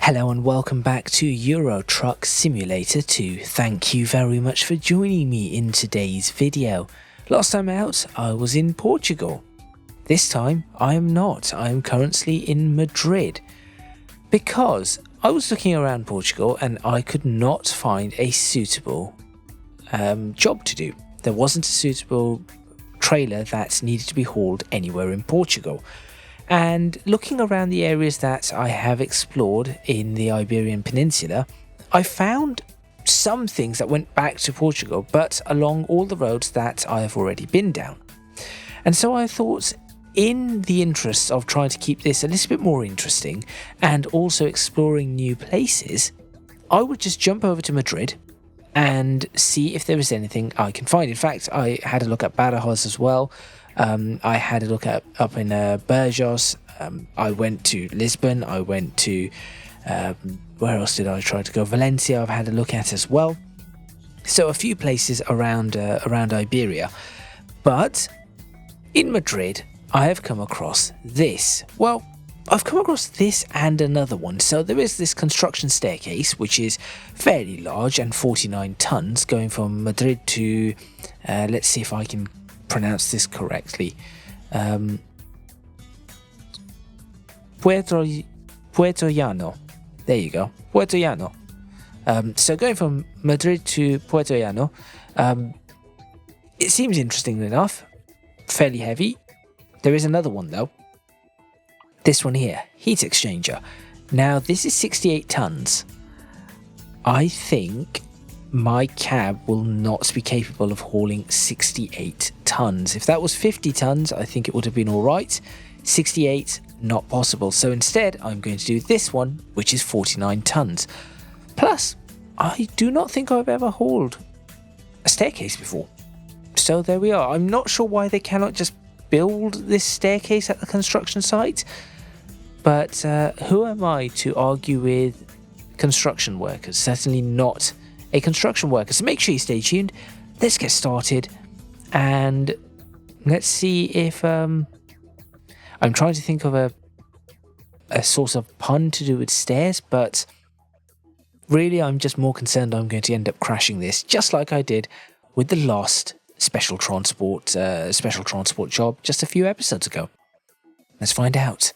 Hello and welcome back to Euro Truck Simulator 2. Thank you very much for joining me in today's video. Last time out, I was in Portugal. This time, I am not. I am currently in Madrid. Because I was looking around Portugal and I could not find a suitable job to do. There wasn't a suitable trailer that needed to be hauled anywhere in Portugal. And looking around the areas that I have explored in the Iberian Peninsula, I found some things that went back to Portugal, but along all the roads that I have already been down. And so I thought, in the interest of trying to keep this a little bit more interesting and also exploring new places, I would just jump over to Madrid and see if there is anything I can find. In fact, I had a look at Badajoz as well. I had a look at up in Burgos. I went to Lisbon. I went to where else did I try to go? Valencia. I've had a look at as well. So a few places around Iberia, but in Madrid I have come across this. Well, I've come across this and another one. So there is this construction staircase which is fairly large and 49 tons, going from Madrid to let's see if I can pronounce this correctly. Puerto Llano. There you go. Puerto Llano. So going from Madrid to Puerto Llano, it seems interesting enough. Fairly heavy. There is another one though. This one here, heat exchanger. Now this is 68 tons. I think my cab will not be capable of hauling 68 tons. If that was 50 tons, I think it would have been alright. 68, not possible. So instead, I'm going to do this one, which is 49 tons. Plus, I do not think I've ever hauled a staircase before. So there we are. I'm not sure why they cannot just build this staircase at the construction site. But who am I to argue with construction workers? Certainly not a construction worker. So make sure you stay tuned. Let's get started and let's see if I'm trying to think of a sort of pun to do with stairs, but really I'm just more concerned I'm going to end up crashing this, just like I did with the last special transport job just a few episodes ago. Let's find out.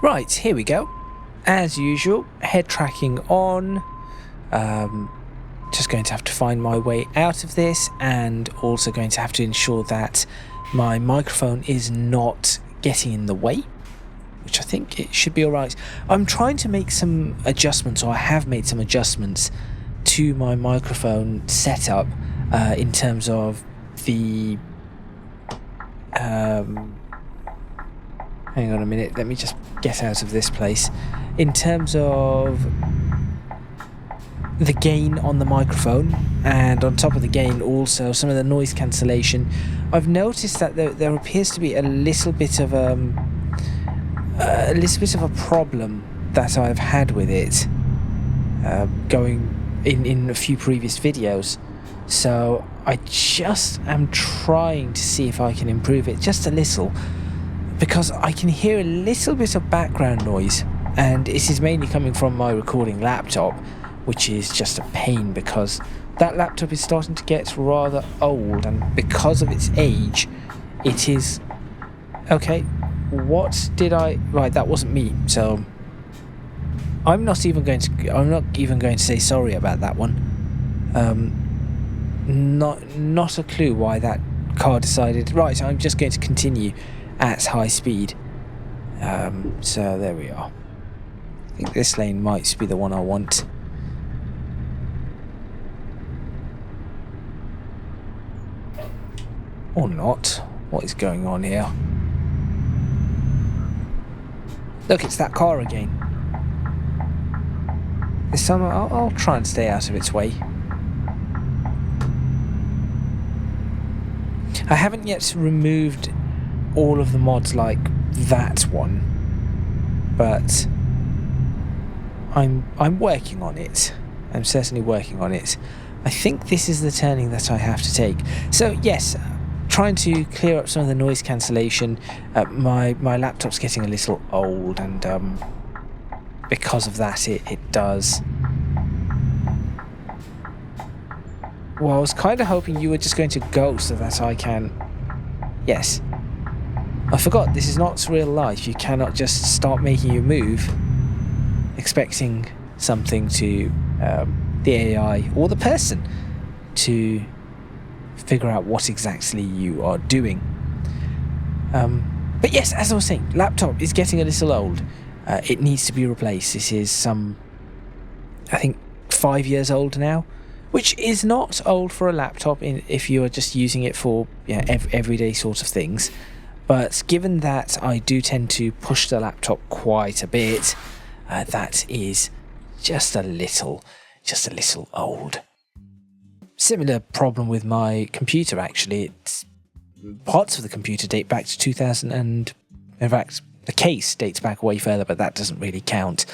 Right, here we go. As usual, head tracking on. Just going to have to find my way out of this, and also going to have to ensure that my microphone is not getting in the way, which I think it should be alright. I'm trying to make some adjustments, or I have made some adjustments to my microphone setup in terms of the hang on a minute, let me just get out of this place. In terms of the gain on the microphone, and on top of the gain also some of the noise cancellation, I've noticed that there appears to be a little bit of a problem that I've had with it going in a few previous videos. So I just am trying to see if I can improve it just a little, because I can hear a little bit of background noise, and it is mainly coming from my recording laptop, which is just a pain because that laptop is starting to get rather old, and because of its age, it is... Okay, what did I... Right, that wasn't me, so I'm not even going to say sorry about that one. Not a clue why that car decided... Right, I'm just going to continue at high speed. So there we are. I think this lane might be the one I want. Or not. What is going on here? Look, it's that car again. This time I'll try and stay out of its way. I haven't yet removed all of the mods like that one, but I'm working on it, I'm certainly working on it. I think this is the turning that I have to take. So yes, trying to clear up some of the noise cancellation. My laptop's getting a little old, and because of that it does. Well, I was kind of hoping you were just going to go so that I can... Yes. I forgot, this is not real life. You cannot just start making a move expecting something to... the AI or the person to figure out what exactly you are doing. But yes, as I was saying, laptop is getting a little old. It needs to be replaced. This is I think 5 years old now, which is not old for a laptop if you are just using it for everyday sort of things. But given that I do tend to push the laptop quite a bit, that is just a little old. Similar problem with my computer, actually. Parts of the computer date back to 2000, and in fact the case dates back way further, but that doesn't really count.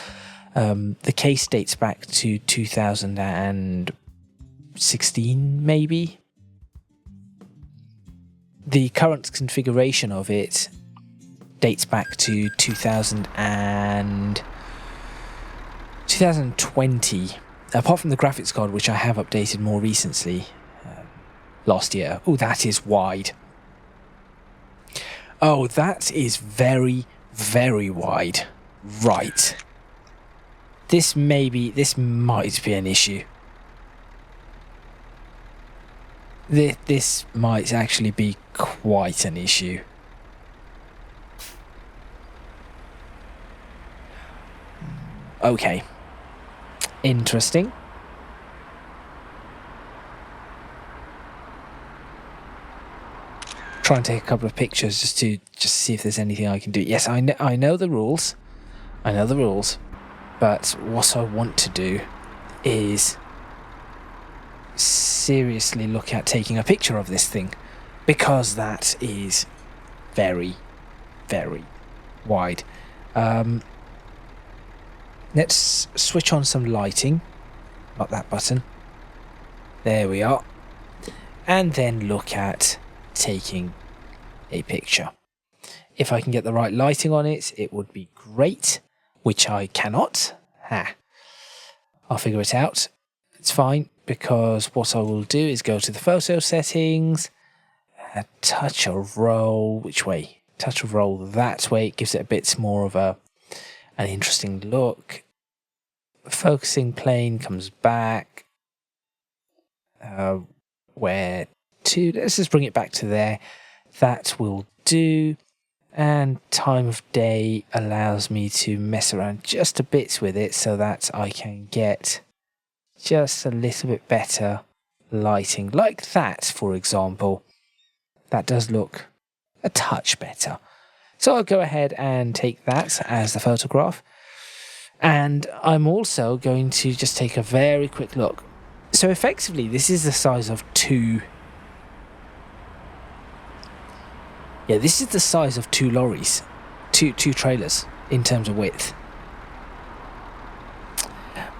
The case dates back to 2016 maybe. The current configuration of it dates back to 2020. Apart from the graphics card, which I have updated more recently, last year. Oh, that is wide. Oh, that is very, very wide. Right. This might be an issue. This might actually be quite an issue. Okay. Interesting. Try and take a couple of pictures just to see if there's anything I can do. Yes, I know the rules. I know the rules. But what I want to do is seriously look at taking a picture of this thing, because that is very, very wide. Let's switch on some lighting. Not that button. There we are. And then look at taking a picture. If I can get the right lighting on it, it would be great, which I cannot. I'll figure it out. It's fine, because what I will do is go to the photo settings, touch a roll. Which way? Touch a roll that way. It gives it a bit more of an interesting look. Focusing plane comes back. Where to? Let's just bring it back to there. That will do. And time of day allows me to mess around just a bit with it so that I can get just a little bit better lighting. Like that, for example. That does look a touch better. So I'll go ahead and take that as the photograph. And I'm also going to just take a very quick look. So effectively, this is the size of two... Yeah, this is the size of two lorries. Two trailers in terms of width.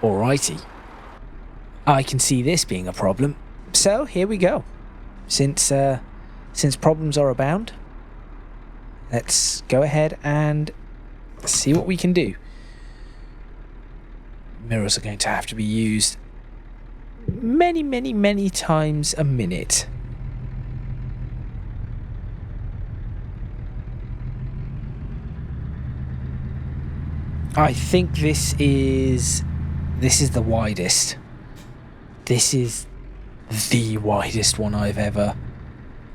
Alrighty. I can see this being a problem. So, here we go. Since problems are abound, let's go ahead and see what we can do. Mirrors are going to have to be used many, many, many times a minute. I think this is the widest. This is the widest one I've ever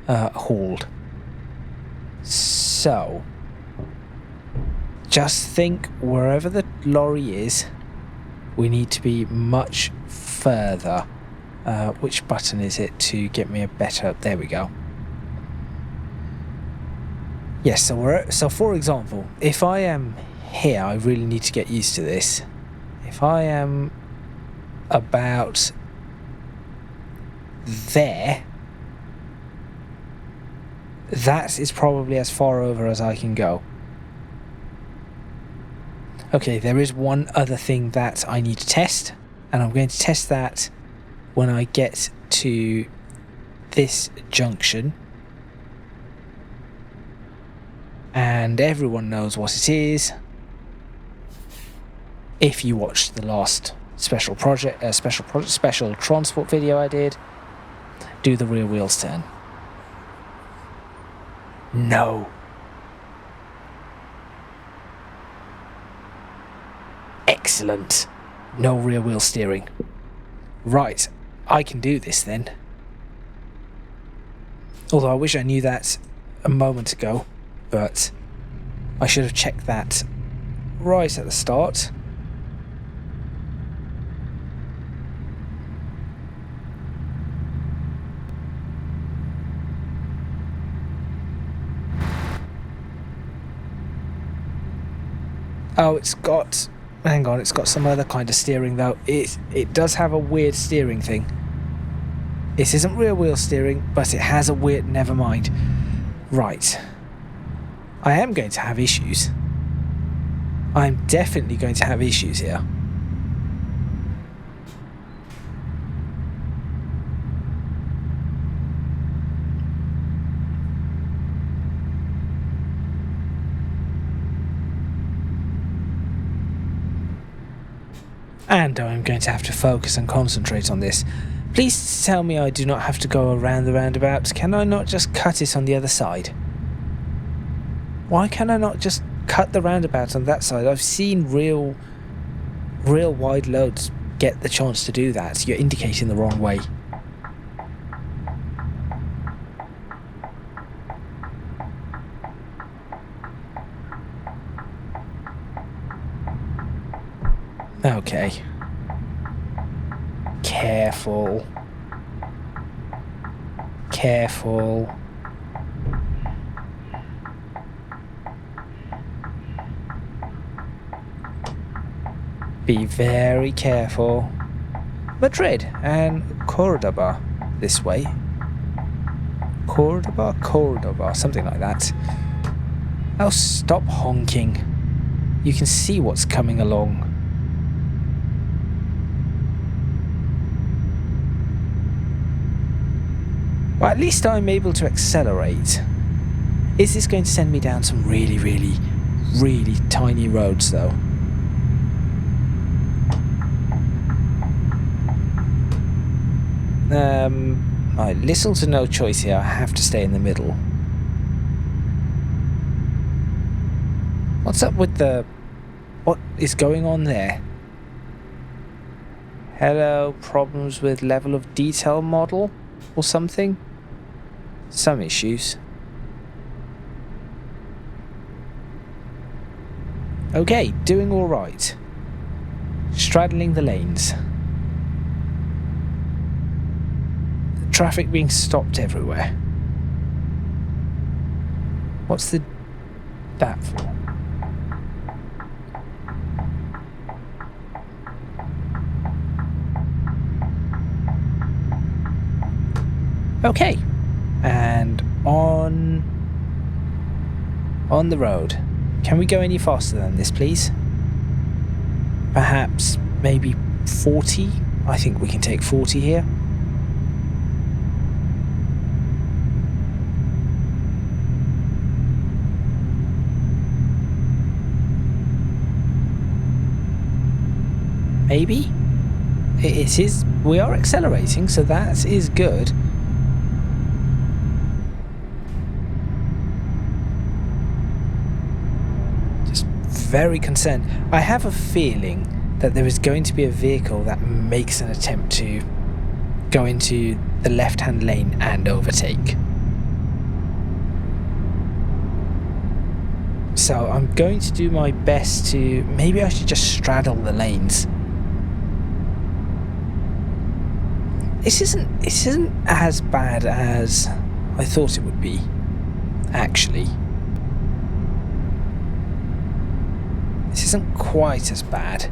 hauled. So, just think wherever the lorry is, we need to be much further. Which button is it to get me a better... There we go. Yes, so for example, if I am here, I really need to get used to this. If I am about there, that is probably as far over as I can go. Okay, there is one other thing that I need to test, and I'm going to test that when I get to this junction, and everyone knows what it is if you watched the last special transport video I did. Do the rear wheels turn? No. Excellent. No rear wheel steering. Right, I can do this then. Although I wish I knew that a moment ago, but I should have checked that right at the start. Oh, it's got... hang on, it's got some other kind of steering though. It does have a weird steering thing. It isn't rear wheel steering, but it has a weird... never mind. Right. I am going to have issues. I'm definitely going to have issues here. And I'm going to have to focus and concentrate on this. Please tell me I do not have to go around the roundabout. Can I not just cut it on the other side? Why can I not just cut the roundabout on that side? I've seen real wide loads get the chance to do that. You're indicating the wrong way. Okay. Careful. Careful. Be very careful. Madrid and Cordoba this way. Cordoba, something like that. Oh, stop honking. You can see what's coming along. Well, at least I'm able to accelerate. Is this going to send me down some really tiny roads, though? Little to no choice here. I have to stay in the middle. What's up with the... what is going on there? Hello, problems with level of detail model or something? Some issues. Okay, doing all right. Straddling the lanes. Traffic being stopped everywhere. What's that for? Okay, and on the road. Can we go any faster than this, please? Perhaps maybe 40? I think we can take 40 here. Maybe? It is. We are accelerating, so that is good. Just very concerned. I have a feeling that there is going to be a vehicle that makes an attempt to go into the left-hand lane and overtake. So I'm going to do my best to... maybe I should just straddle the lanes. This isn't as bad as I thought it would be, actually. This isn't quite as bad.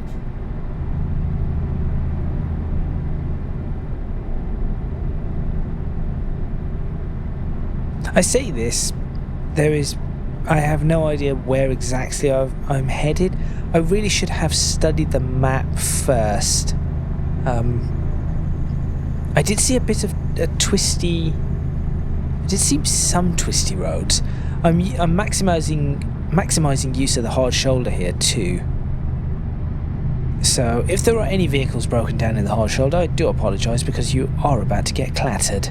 I say this, I have no idea where exactly I'm headed. I really should have studied the map first I did see a bit of a twisty. I did see some twisty roads. I'm maximising use of the hard shoulder here too. So if there are any vehicles broken down in the hard shoulder, I do apologise because you are about to get clattered.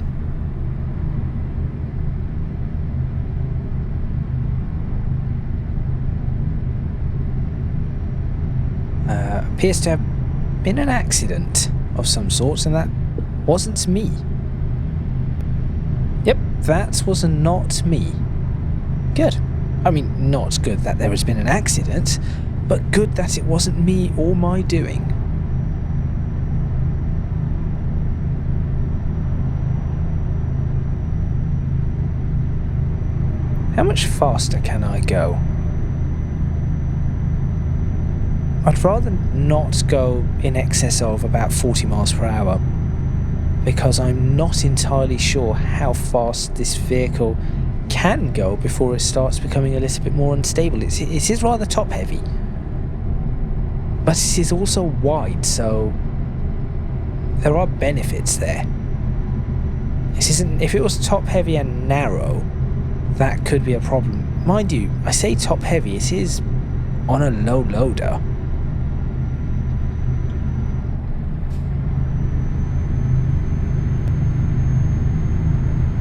Appears to have been an accident of some sort, and that wasn't me. Yep, that was not me. Good. I mean, not good that there has been an accident, but good that it wasn't me or my doing. How much faster can I go? I'd rather not go in excess of about 40 miles per hour because I'm not entirely sure how fast this vehicle can go before it starts becoming a little bit more unstable. It is rather top heavy, but it is also wide, so there are benefits there. This isn't, if it was top heavy and narrow, that could be a problem. Mind you, I say top heavy, it is on a low loader.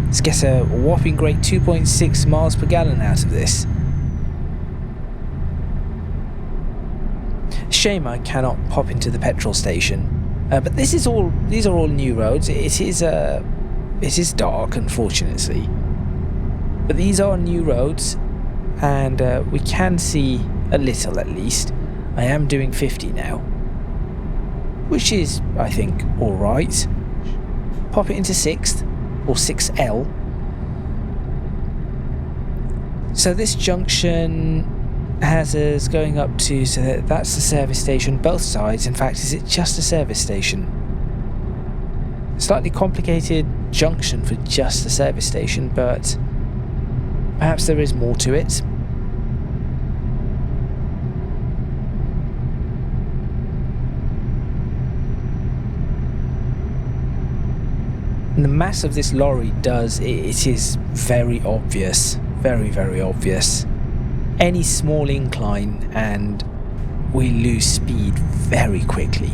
Let's get a whopping great 2.6 miles per gallon out of this. Shame I cannot pop into the petrol station, but these are all new roads. It is dark, unfortunately, but these are new roads, and we can see a little at least. I am doing 50 now, which is, I think, all right. Pop it into 6th. Or 6L. So this junction has us going up to, so that's the service station, both sides. In fact, is it just a service station? Slightly complicated junction for just a service station, but perhaps there is more to it. And the mass of this lorry it is very obvious, very, very obvious. Any small incline and we lose speed very quickly.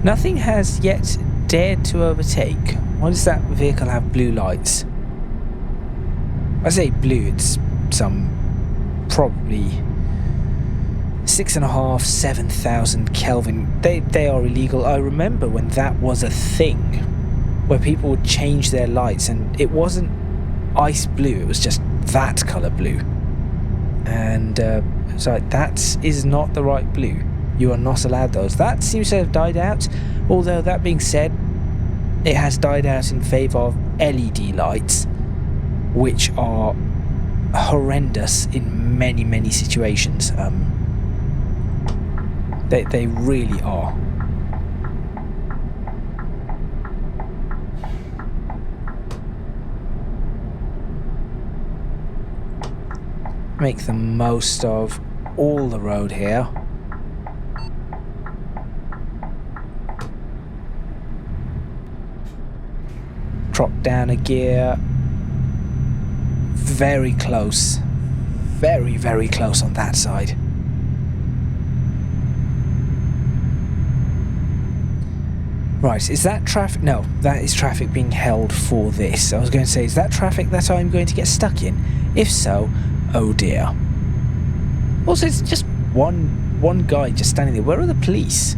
Nothing has yet dared to overtake. Why does that vehicle have blue lights? I say blue, it's some probably 6.5, 7,000 Kelvin. They are illegal. I remember when that was a thing, where people would change their lights, and it wasn't ice blue, it was just that colour blue. And so that is not the right blue. You are not allowed those. That seems to have died out, although that being said, it has died out in favour of LED lights, which are horrendous in many, many situations. They really are. Make the most of all the road here. Drop down a gear. Very close. Very, very close on that side. Right, is that traffic? No, that is traffic being held for this. I was going to say, is that traffic that I'm going to get stuck in? If so, oh dear. Also, it's just one guy just standing there. Where are the police?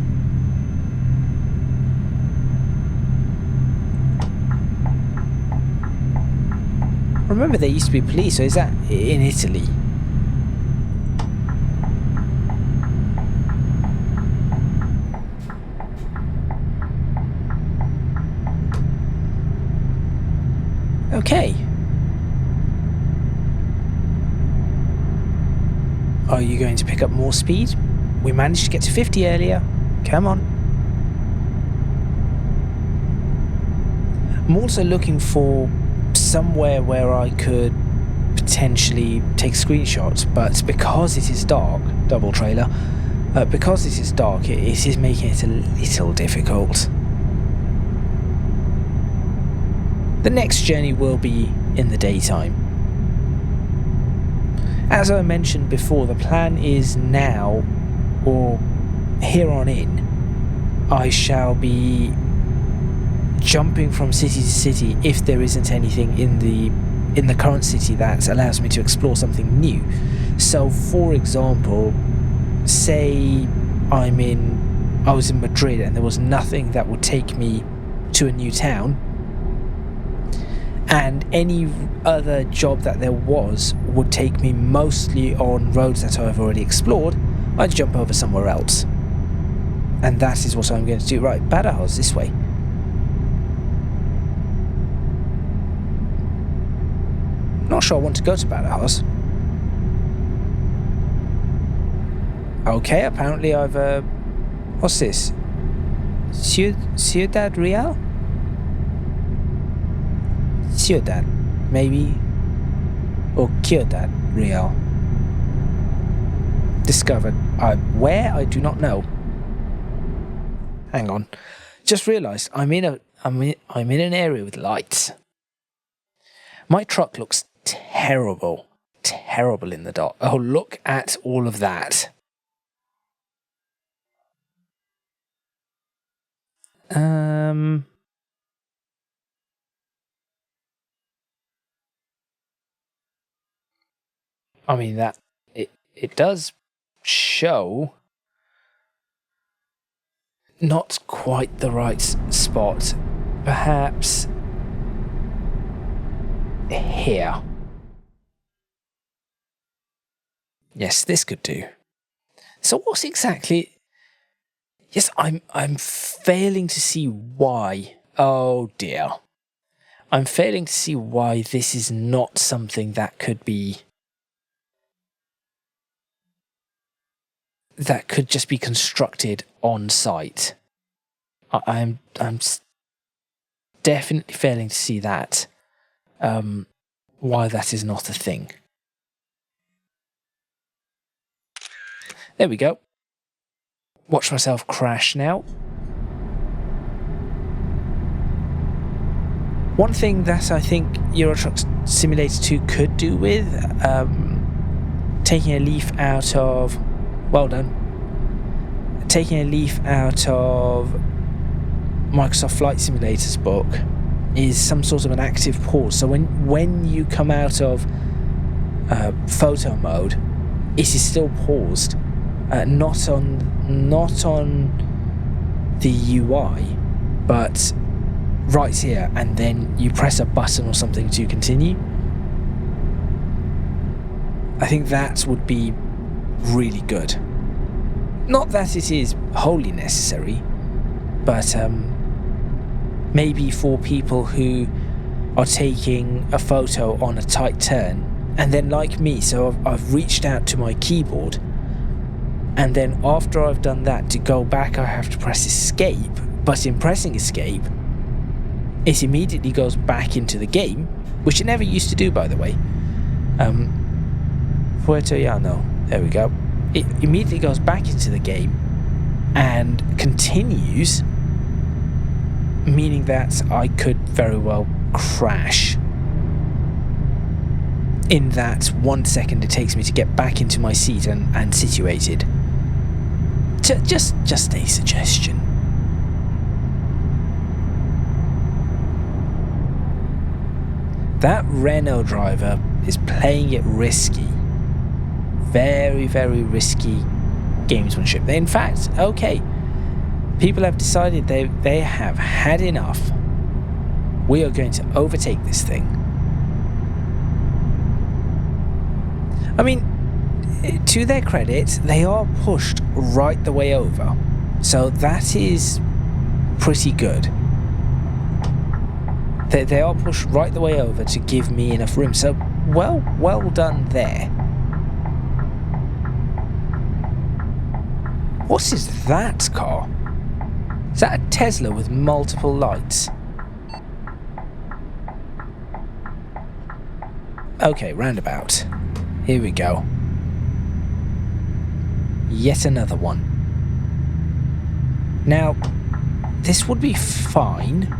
Remember, there used to be police, so is that in Italy? Okay. Are you going to pick up more speed? We managed to get to 50 earlier. Come on. I'm also looking for somewhere where I could potentially take screenshots, but because it is dark, double trailer, because it is dark, it is making it a little difficult. The next journey will be in the daytime. As I mentioned before, the plan is now, or here on in, I shall be jumping from city to city if there isn't anything in the current city that allows me to explore something new. So for example, say I was in Madrid and there was nothing that would take me to a new town, and any other job that there was would take me mostly on roads that I've already explored, I'd jump over somewhere else. And that is what I'm going to do. Right, Badajoz, this way. Not sure I want to go to Badajoz. Okay, apparently I've what's this? Ciudad Real? Ciudad, maybe, or Ciudad Real. Discovered. Where? I do not know. Hang on. Just realised I'm in an area with lights. My truck looks terrible in the dark. Oh, look at all of that. I mean, that it does show not quite the right spot. Perhaps here. Yes, this could do. So what's exactly... Yes, I'm failing to see why. Oh dear. I'm failing to see why this is not something that could be... that could just be constructed on site. I'm definitely failing to see that. Why that is not a thing. There we go. Watch myself crash now. One thing that I think Euro Truck Simulator 2 could do with, taking a leaf out of... Well done. Taking a leaf out of Microsoft Flight Simulator's book is some sort of an active pause. So when you come out of photo mode, it is still paused. Not on the UI, but right here, and then you press a button or something to continue. I think that would be really good. Not that it is wholly necessary, but maybe for people who are taking a photo on a tight turn, and then like me, so I've reached out to my keyboard, and then after I've done that, to go back I have to press escape, but in pressing escape it immediately goes back into the game, which it never used to do, by the way. Puerto Llano, there we go. It immediately goes back into the game and continues, meaning that I could very well crash in that 1 second it takes me to get back into my seat and situated. Just a suggestion. That Renault driver is playing it risky. Very, very risky gamesmanship. In fact, okay, people have decided they have had enough. We are going to overtake this thing. I mean, to their credit, they are pushed right the way over. So that is pretty good. They are pushed right the way over to give me enough room. So, well done there. What is that car? Is that a Tesla with multiple lights? Okay, roundabout. Here we go. Yet another one. Now, this would be fine.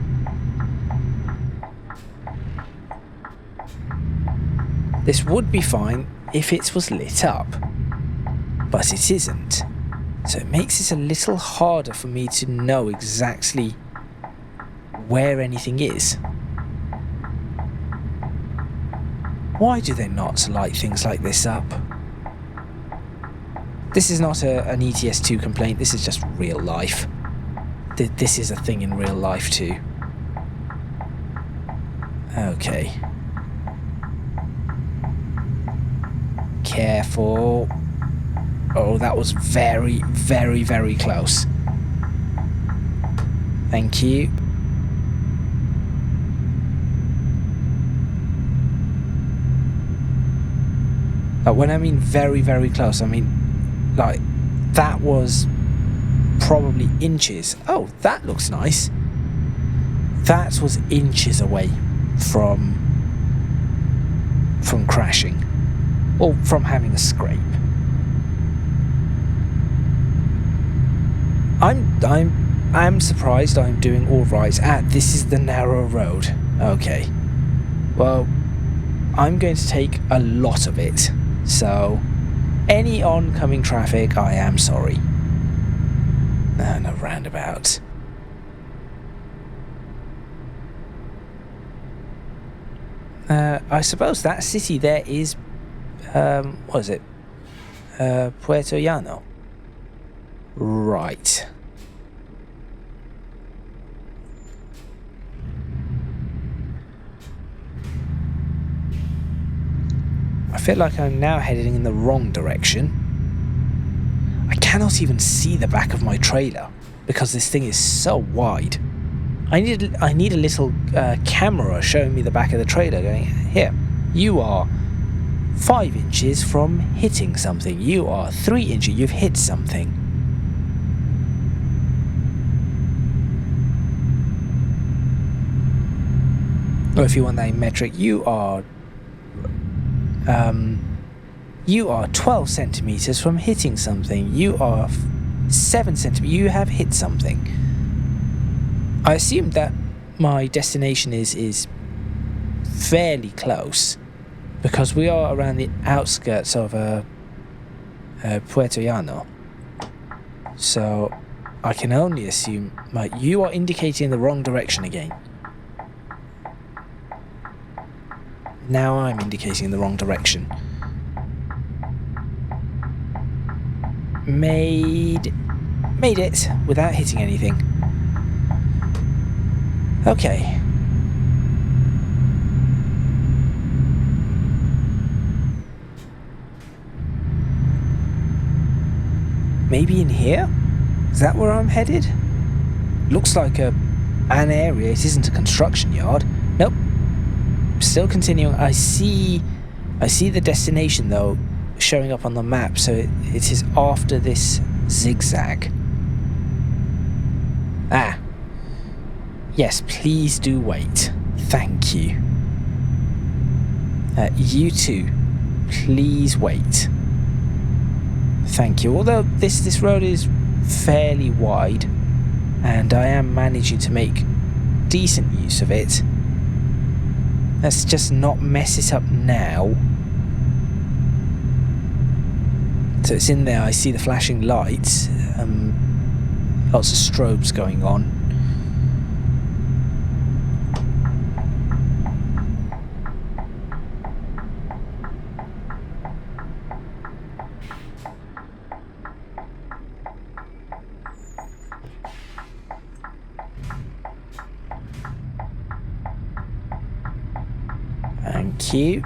This would be fine if it was lit up. But it isn't. So it makes it a little harder for me to know exactly where anything is. Why do they not light things like this up? This is not an ETS2 complaint, this is just real life. This is a thing in real life too. Okay. Careful. Oh, that was very, very, very close. Thank you. When I mean very, very close, I mean, like, that was probably inches. Oh, that looks nice. That was inches away from crashing. Or from having a scrape. I'm surprised I'm doing all right. This is the narrow road. Okay. Well, I'm going to take a lot of it. So, any oncoming traffic, I am sorry. No roundabout. I suppose that city there is, what is it? Puerto Llano. Right. I feel like I'm now heading in the wrong direction. I cannot even see the back of my trailer because this thing is so wide. I need a little camera showing me the back of the trailer going, here, you are 5 inches from hitting something. You are 3 inches, you've hit something. Or if you want that in metric, you are 12 centimeters from hitting something. You are 7 centimeters. You have hit something. I assume that my destination is fairly close because we are around the outskirts of Puerto Llano. So I can only assume you are indicating the wrong direction again. Now I'm indicating the wrong direction. Made it without hitting anything. Okay. Maybe in here? Is that where I'm headed? Looks like an area. It isn't a construction yard. Nope. Still continuing. I see the destination though showing up on the map, so it is after this zigzag. Yes, please do wait. Thank you. You too, please wait. Thank you. Although this road is fairly wide and I am managing to make decent use of it, let's just not mess it up now. So it's in there, I see the flashing lights, lots of strobes going on. Thank you.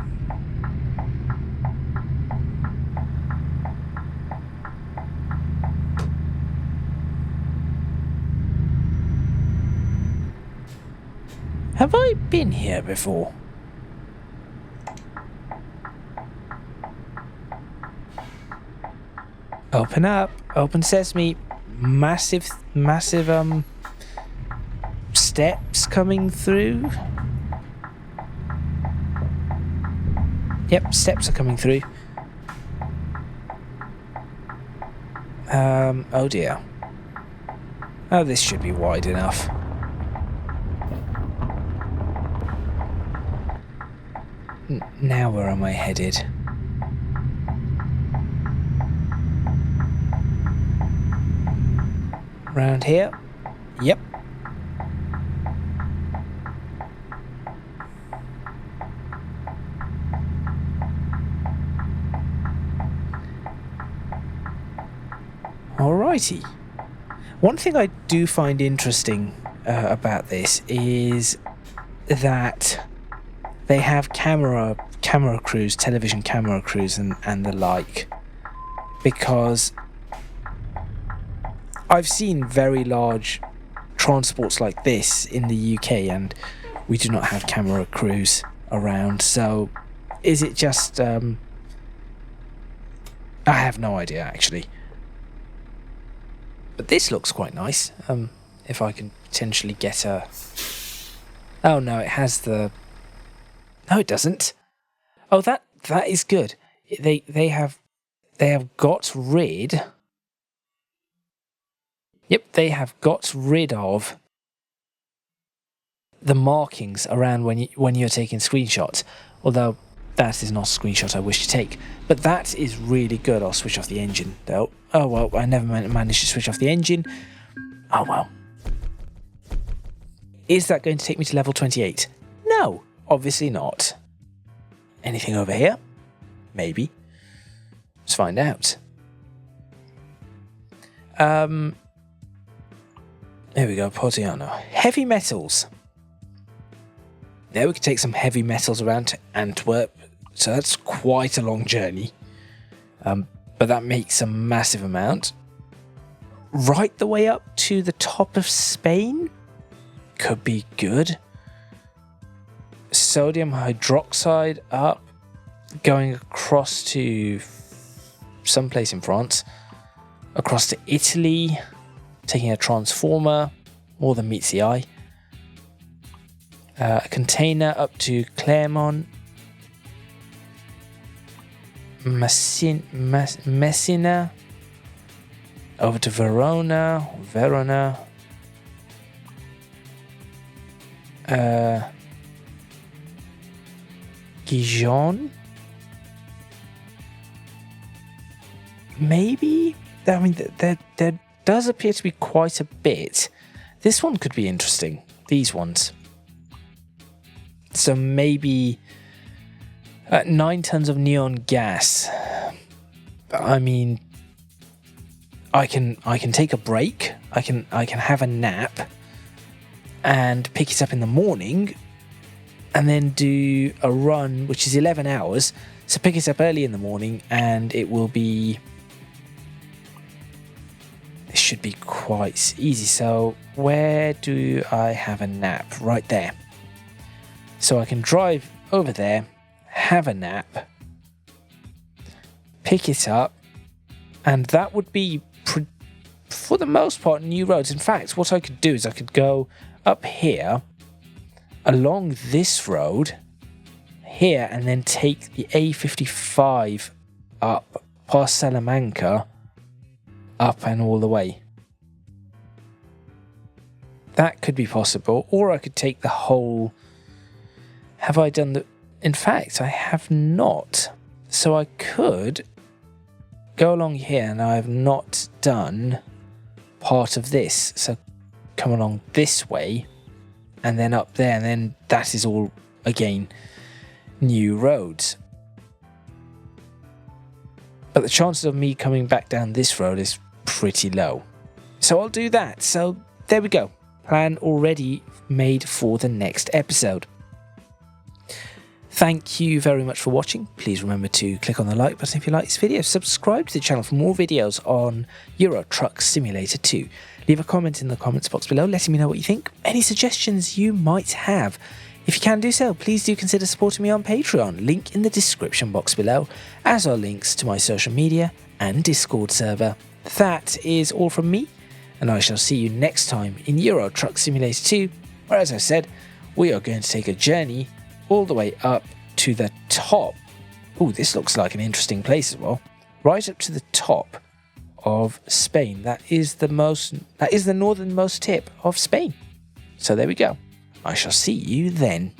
Have I been here before? Open up, open sesame. Massive steps coming through. Yep, steps are coming through. Oh dear. Oh, this should be wide enough. Now where am I headed? Round here? Yep. Alrighty. One thing I do find interesting about this is that they have camera crews, television camera crews and the like, because I've seen very large transports like this in the UK and we do not have camera crews around. So is it just I have no idea actually. But this looks quite nice. If I can potentially get a... Oh no, it has the... No, it doesn't. Oh, that is good. They have got rid... Yep, they have got rid of the markings around when you're taking screenshots. Although that is not a screenshot I wish to take. But that is really good. I'll switch off the engine though. Oh well, I never managed to switch off the engine. Oh well. Is that going to take me to level 28? No, obviously not. Anything over here? Maybe. Let's find out. There we go, Portiano. Heavy metals. There we can take some heavy metals around to Antwerp. So that's quite a long journey. But that makes a massive amount. Right the way up to the top of Spain? Could be good. Sodium hydroxide up. Going across to someplace in France. Across to Italy. Taking a transformer. More than meets the eye. A container up to Clermont. Messina. Over to Verona. Gijon? Maybe? I mean, there does appear to be quite a bit. This one could be interesting. These ones. So maybe 9 tons of neon gas. I mean, I can take a break. I can have a nap and pick it up in the morning, and then do a run, which is 11 hours. So pick it up early in the morning, and it will be. This should be quite easy. So where do I have a nap? Right there. So I can drive over there, have a nap, pick it up, and that would be, for the most part, new roads. In fact, what I could do is I could go up here, along this road, here, and then take the A55 up past Salamanca, up and all the way. That could be possible, or I could take the whole... Have I done the... In fact, I have not. So I could go along here, and I have not done part of this. So come along this way, and then up there, and then that is all, again, new roads. But the chances of me coming back down this road is pretty low. So I'll do that. So there we go. Plan already made for the next episode. Thank you very much for watching. Please remember to click on the like button if you like this video. Subscribe to the channel for more videos on Euro Truck Simulator 2. Leave a comment in the comments box below letting me know what you think. Any suggestions you might have. If you can do so, please do consider supporting me on Patreon. Link in the description box below, as are links to my social media and Discord server. That is all from me, and I shall see you next time in Euro Truck Simulator 2, where, as I said, we are going to take a journey all the way up to the top Oh, this looks like an interesting place as well. Right up to the top of Spain. That is the northernmost tip of Spain. So there we go. I shall see you then.